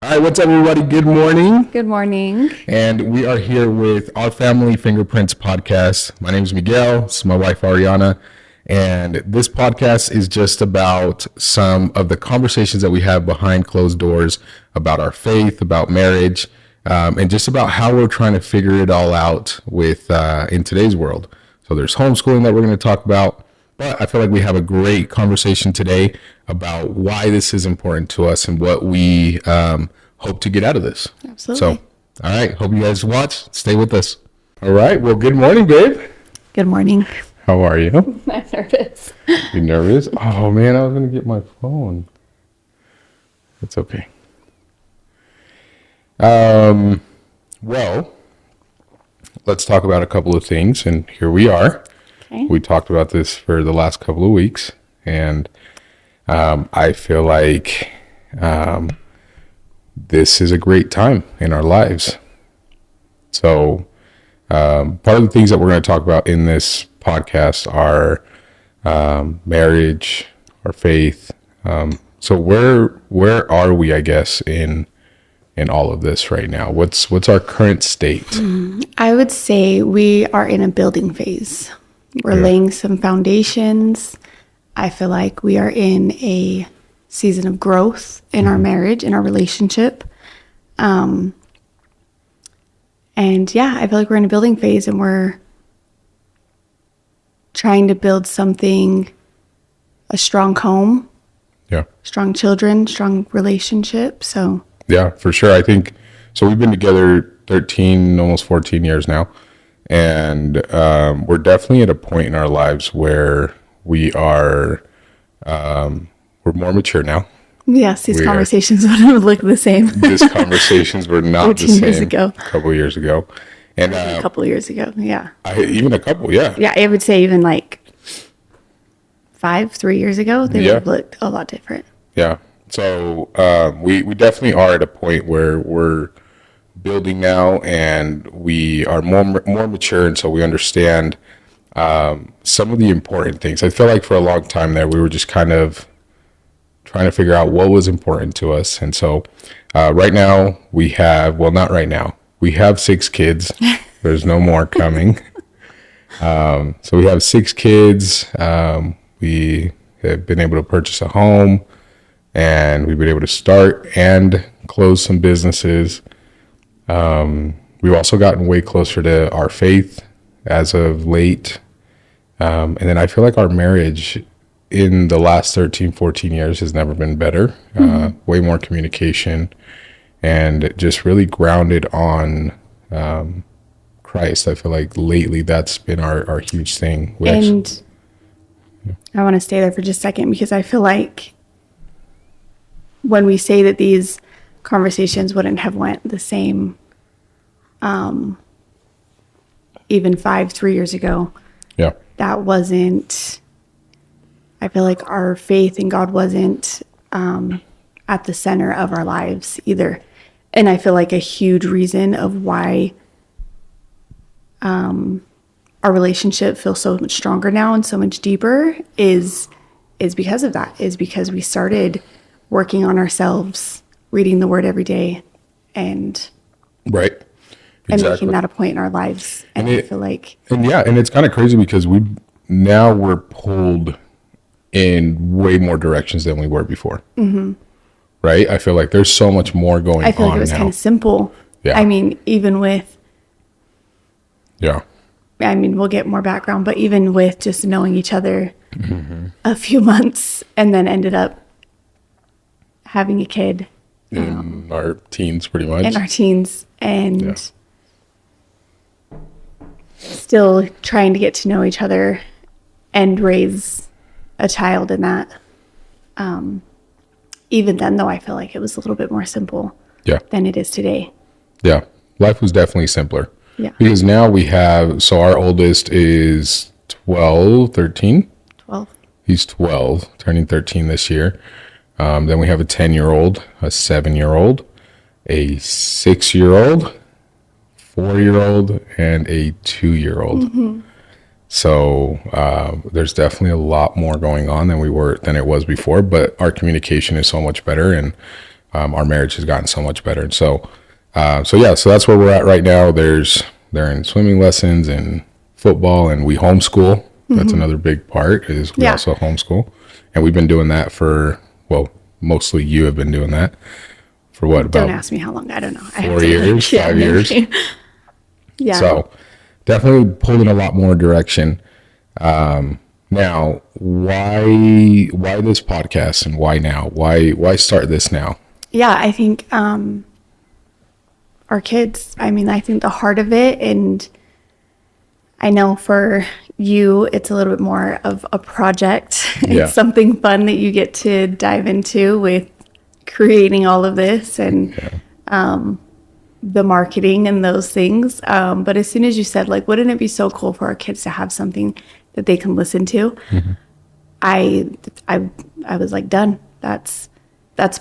All right, what's up, everybody? Good morning. Good morning. And we are here with Our Family Fingerprints podcast. My name is Miguel. This is my wife, Arianna. And this podcast is just about some of the conversations that we have behind closed doors about our faith, about marriage, and just about how we're trying to figure it all out with in today's world. So there's homeschooling that we're going to talk about. But I feel like we have a great conversation today about why this is important to us and what we hope to get out of this. Absolutely. So, all right. Hope you guys watch. Stay with us. All right. Well, good morning, babe. Good morning. How are you? I'm nervous. You nervous? Oh, man. I was going to get my phone. It's okay. Well, let's talk about a couple of things. And here we are. Okay. We talked about this for the last couple of weeks, and I feel like this is a great time in our lives. So part of the things that we're going to talk about in this podcast are marriage, our faith. So where are we, I guess, in all of this right now? What's our current state? I would say we are in a building phase. We're laying some foundations. I feel like we are in a season of growth in our marriage, in our relationship. And yeah, I feel like we're in a building phase and we're trying to build something, a strong home, strong children, strong relationship. So yeah, for sure. I think, so we've been together 13, almost 14 years now. And we're definitely at a point in our lives where we are, we're more mature now. Yes, these conversations wouldn't look the same. These conversations were not the same years ago. A couple of years ago. And A couple of years ago, yeah. Even a couple, yeah. Yeah, I would say even like 3 years ago, they would have looked a lot different. Yeah. So we definitely are at a point where we're building now, and we are more mature, and so we understand some of the important things. I feel like for a long time there, we were just kind of trying to figure out what was important to us. And so right now we have, well, not right now, we have 6 kids. There's no more coming. So we have 6 kids. We have been able to purchase a home, and we've been able to start and close some businesses. We've also gotten way closer to our faith as of late. And then I feel like our marriage in the last 13, 14 years has never been better. Way more communication and just really grounded on Christ. I feel like lately that's been our huge thing. I want to stay there for just a second because I feel like when we say that these conversations wouldn't have went the same even 3 years ago. Yeah. That wasn't, I feel like our faith in God wasn't at the center of our lives either. And I feel like a huge reason of why our relationship feels so much stronger now and so much deeper is because of that, is because we started working on ourselves, reading the word every day, and right. Exactly. And making that a point in our lives. And I feel like, and it's kind of crazy because we're pulled in way more directions than we were before. Mm-hmm. Right? I feel like there's so much more going on now. I feel like it was kind of simple. Yeah. I mean, even with, yeah. I mean, we'll get more background, but even with just knowing each other a few months and then ended up having a kid. In our teens, pretty much. In our teens. And still trying to get to know each other and raise a child in that. Even then, though, I feel like it was a little bit more simple than it is today. Yeah. Life was definitely simpler. Yeah. Because now we have, so our oldest is 13. He's 12, turning 13 this year. Then we have a 10-year-old, a 7-year-old, a 6-year-old, 4-year-old, and a 2-year-old. Mm-hmm. So there's definitely a lot more going on than it was before, but our communication is so much better, and our marriage has gotten so much better. And so that's where we're at right now. They're in swimming lessons and football, and we homeschool. That's another big part, is we also homeschool. And we've been doing that for, well, mostly you have been doing that for what, about Don't ask me how long. I don't know. 4 years, 5 years. Yeah. So definitely pulled in a lot more direction. Now, why this podcast, and why now? Why start this now? Yeah, I think our kids, I mean, I think the heart of it, and I know for you, it's a little bit more of a project. Yeah. It's something fun that you get to dive into with creating all of this and the marketing and those things. But as soon as you said, like, wouldn't it be so cool for our kids to have something that they can listen to? I was like, done. That's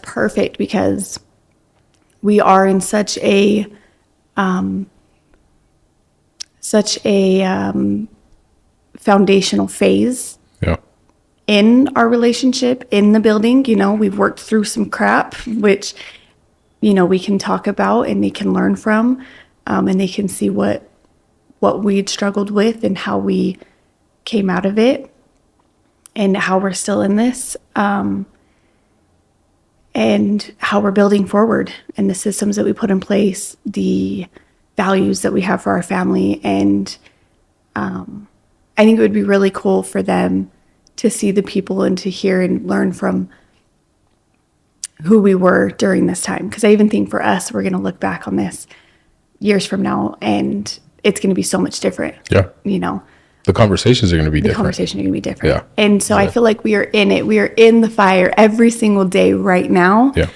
perfect, because we are in such a foundational phase Yeah. in our relationship, in the building. You know, we've worked through some crap, which, you know, we can talk about and they can learn from, and they can see what we'd struggled with and how we came out of it and how we're still in this, and how we're building forward, and the systems that we put in place, the values that we have for our family. And I think it would be really cool for them to see the people and to hear and learn from who we were during this time. Because I even think for us, we're going to look back on this years from now, and it's going to be so much different. Yeah. You know, The conversations are going to be the different. conversation are going to be different. Yeah. And so I feel like we are in it. We are in the fire every single day right now. Yeah.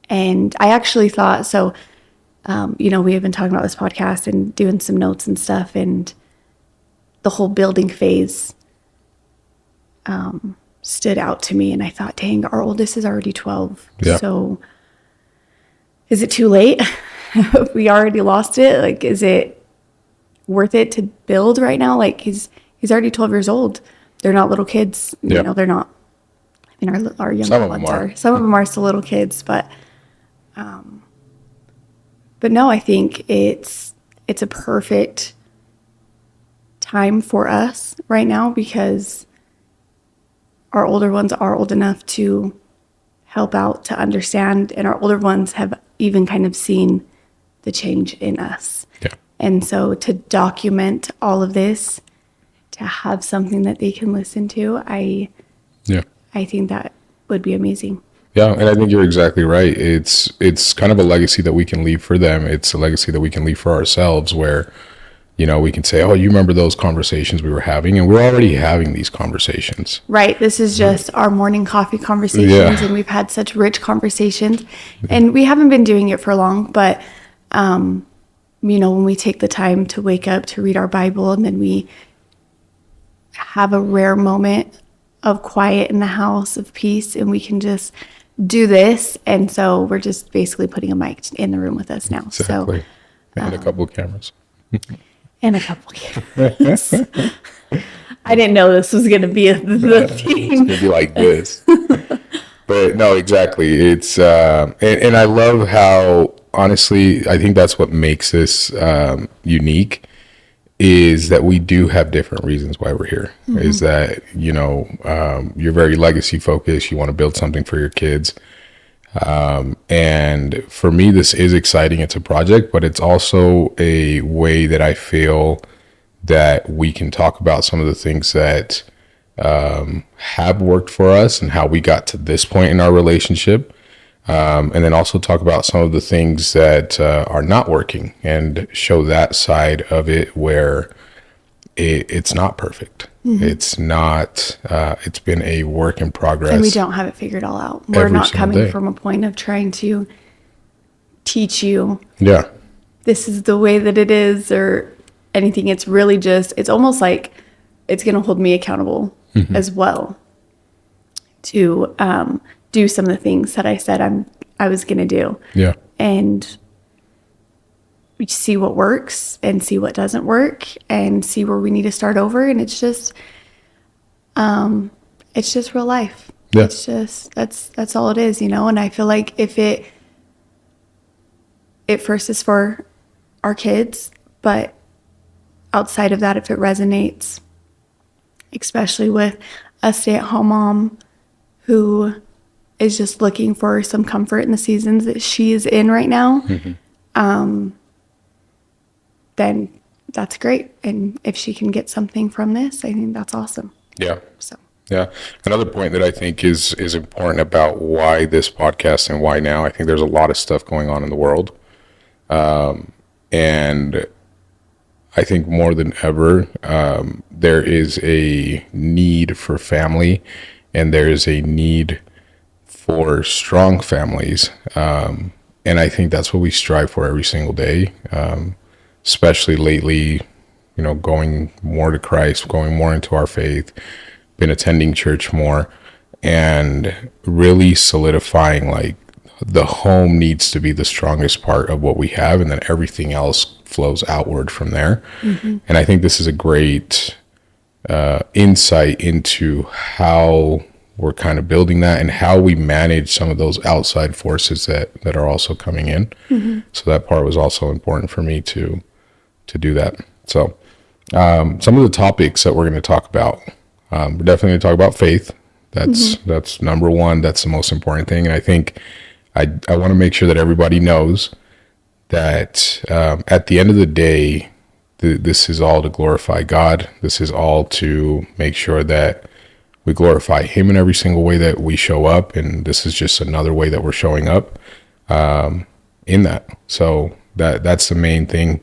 And I actually thought, so, you know, we have been talking about this podcast and doing some notes and stuff, and the whole building phase stood out to me. And I thought, dang, our oldest is already 12. Yeah. So is it too late? We already lost it. Like, is it worth it to build right now? Like, he's already 12 years old. They're not little kids. Yeah. You know, they're not. I mean, our younger Some of ones them are. Some of them are still little kids, but no, I think it's a perfect time for us right now, because our older ones are old enough to help out, to understand, and our older ones have even kind of seen the change in us. Yeah. And so to document all of this, to have something that they can listen to, I think that would be amazing. Yeah, and I think you're exactly right. It's kind of a legacy that we can leave for them. It's a legacy that we can leave for ourselves, where, you know, we can say, oh, you remember those conversations we were having? And we're already having these conversations. Right. This is just our morning coffee conversations, Yeah. and we've had such rich conversations, and we haven't been doing it for long, but, you know, when we take the time to wake up to read our Bible, and then we have a rare moment of quiet in the house, of peace, and we can just do this. And so we're just basically putting a mic in the room with us now. Exactly. So, And a couple of cameras. and a couple of cameras. I didn't know this was going to be the It's theme. gonna be like this. But no, exactly. It's and I love how, honestly, I think that's what makes this unique, is that we do have different reasons why we're here. Is that, you know, you're very legacy focused. You want to build something for your kids. And for me, this is exciting. It's a project, but it's also a way that I feel that we can talk about some of the things that have worked for us and how we got to this point in our relationship. And then also talk about some of the things that are not working, and show that side of it, where it's not perfect. It's not, it's been a work in progress. And we don't have it figured all out. We're Every not single coming day. from a point of trying to teach you Yeah. this is the way that it is or anything. It's really just, it's almost like it's going to hold me accountable as well to do some of the things that I said I was going to do. Yeah. And we see what works and see what doesn't work and see where we need to start over. And it's just real life. Yeah. It's just that's all it is, you know. And I feel like if it first is for our kids, but outside of that, if it resonates, especially with a stay-at-home mom who is just looking for some comfort in the seasons that she is in right now, then that's great. And if she can get something from this, I think that's awesome. Yeah. So Yeah. Another point that I think is important about why this podcast and why now, I think there's a lot of stuff going on in the world. And I think more than ever, there is a need for family, and there is a need for strong families. And I think that's what we strive for every single day, especially lately, you know, going more to Christ, going more into our faith, been attending church more, and really solidifying like the home needs to be the strongest part of what we have, and then everything else flows outward from there. And I think this is a great insight into how we're kind of building that and how we manage some of those outside forces that are also coming in. So that part was also important for me to do that. So some of the topics that we're going to talk about, we're definitely going to talk about faith. That's number one. That's the most important thing. And I think I want to make sure that everybody knows that at the end of the day, this is all to glorify God. This is all to make sure that we glorify Him in every single way that we show up. And this is just another way that we're showing up in that. So that's the main thing.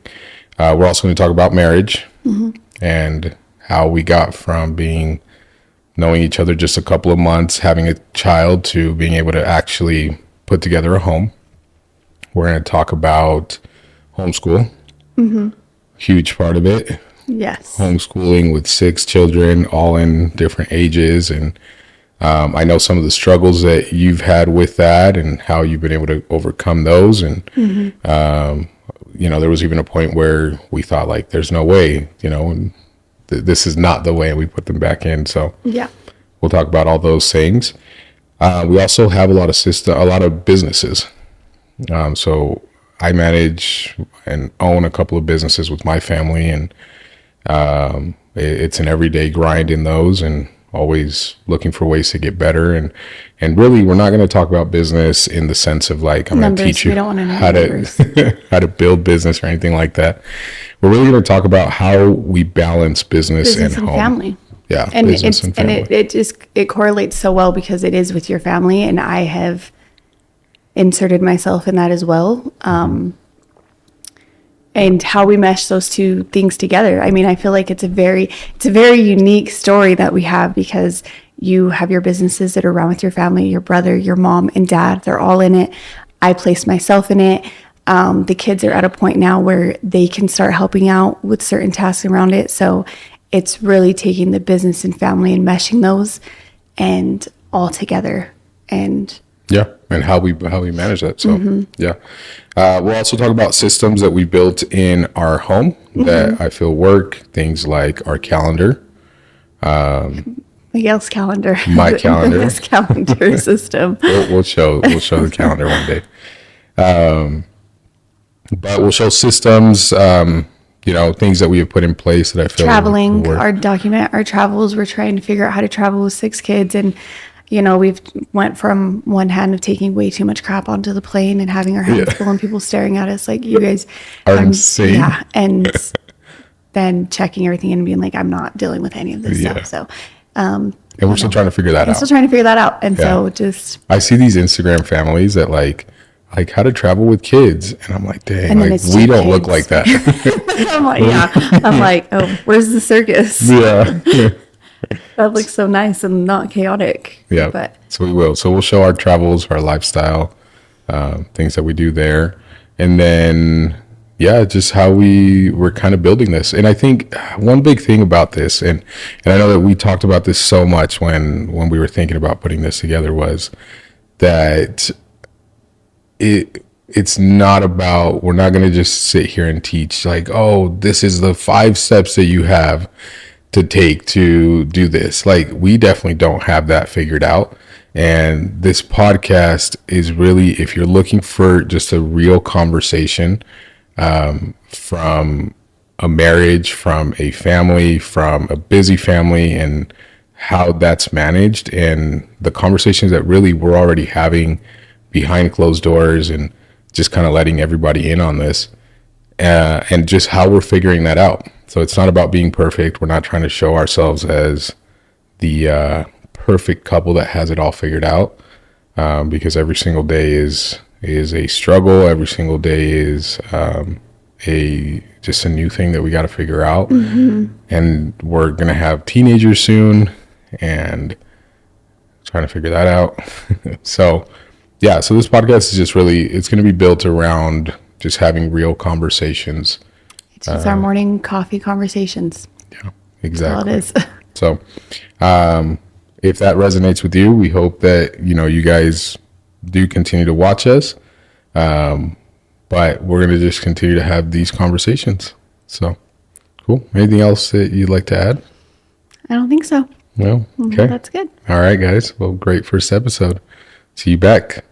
We're also going to talk about marriage and how we got from knowing each other just a couple of months, having a child, to being able to actually put together a home. We're going to talk about homeschool, huge part of it. yes, Homeschooling with 6 children, all in different ages. And I know some of the struggles that you've had with that and how you've been able to overcome those. And, you know, there was even a point where we thought like, there's no way, you know, and this is not the way, and we put them back in. So yeah, we'll talk about all those things. We also have a lot of businesses. So I manage and own a couple of businesses with my family, and it's an everyday grind in those, and always looking for ways to get better. And really, we're not going to talk about business in the sense of like, I'm going to teach you We don't want to know how numbers. to how to build business or anything like that. We're really going to talk about how we balance business and home. family. Yeah, And business and family. it correlates so well because it is with your family, and I have inserted myself in that as well. And how we mesh those two things together. I mean, I feel like it's a very unique story that we have, because you have your businesses that are around with your family, your brother, your mom and dad, they're all in it. I placed myself in it. The kids are at a point now where they can start helping out with certain tasks around it. So it's really taking the business and family and meshing those and all together. And yeah, and how we manage that. So yeah, we'll also talk about systems that we built in our home that I feel work. Things like our calendar, Miguel's calendar, my calendar, this calendar system. we'll show the calendar one day. But we'll show systems, you know, things that we have put in place that I feel Traveling, work. document our travels. We're trying to figure out how to travel with 6 kids, and you know, we've went from one hand of taking way too much crap onto the plane and having our hands full and people staring at us like, you guys are insane. Yeah, and then checking everything in and being like, I'm not dealing with any of this stuff. So, and we're still trying to figure that out. still trying to figure that out, and so just I see these Instagram families that like how to travel with kids, and I'm like, dang, And then like it's we 2 don't look kids. like that. I'm like, I'm like, oh, where's the circus? Yeah. That looks so nice and not chaotic. Yeah. But So we will. So we'll show our travels, our lifestyle, things that we do there. And then, yeah, just how we're kind of building this. And I think one big thing about this, and I know that we talked about this so much when we were thinking about putting this together, was that it's not about, we're not going to just sit here and teach like, oh, this is the 5 steps that you have to take to do this. Like, we definitely don't have that figured out. And this podcast is really, if you're looking for just a real conversation from a marriage, from a family, from a busy family, and how that's managed, and the conversations that really we're already having behind closed doors, and just kind of letting everybody in on this, and just how we're figuring that out. So it's not about being perfect. We're not trying to show ourselves as the perfect couple that has it all figured out, because every single day is a struggle. Every single day is just a new thing that we got to figure out. And we're gonna have teenagers soon, and trying to figure that out. So yeah, so this podcast is just really, it's going to be built around just having real conversations. It's just our morning coffee conversations. Yeah, exactly. That's all it is. So if that resonates with you, we hope that, you guys do continue to watch us. But we're going to just continue to have these conversations. So cool. Anything else that you'd like to add? I don't think so. No? Okay. That's good. All right, guys. Well, great first episode. See you back.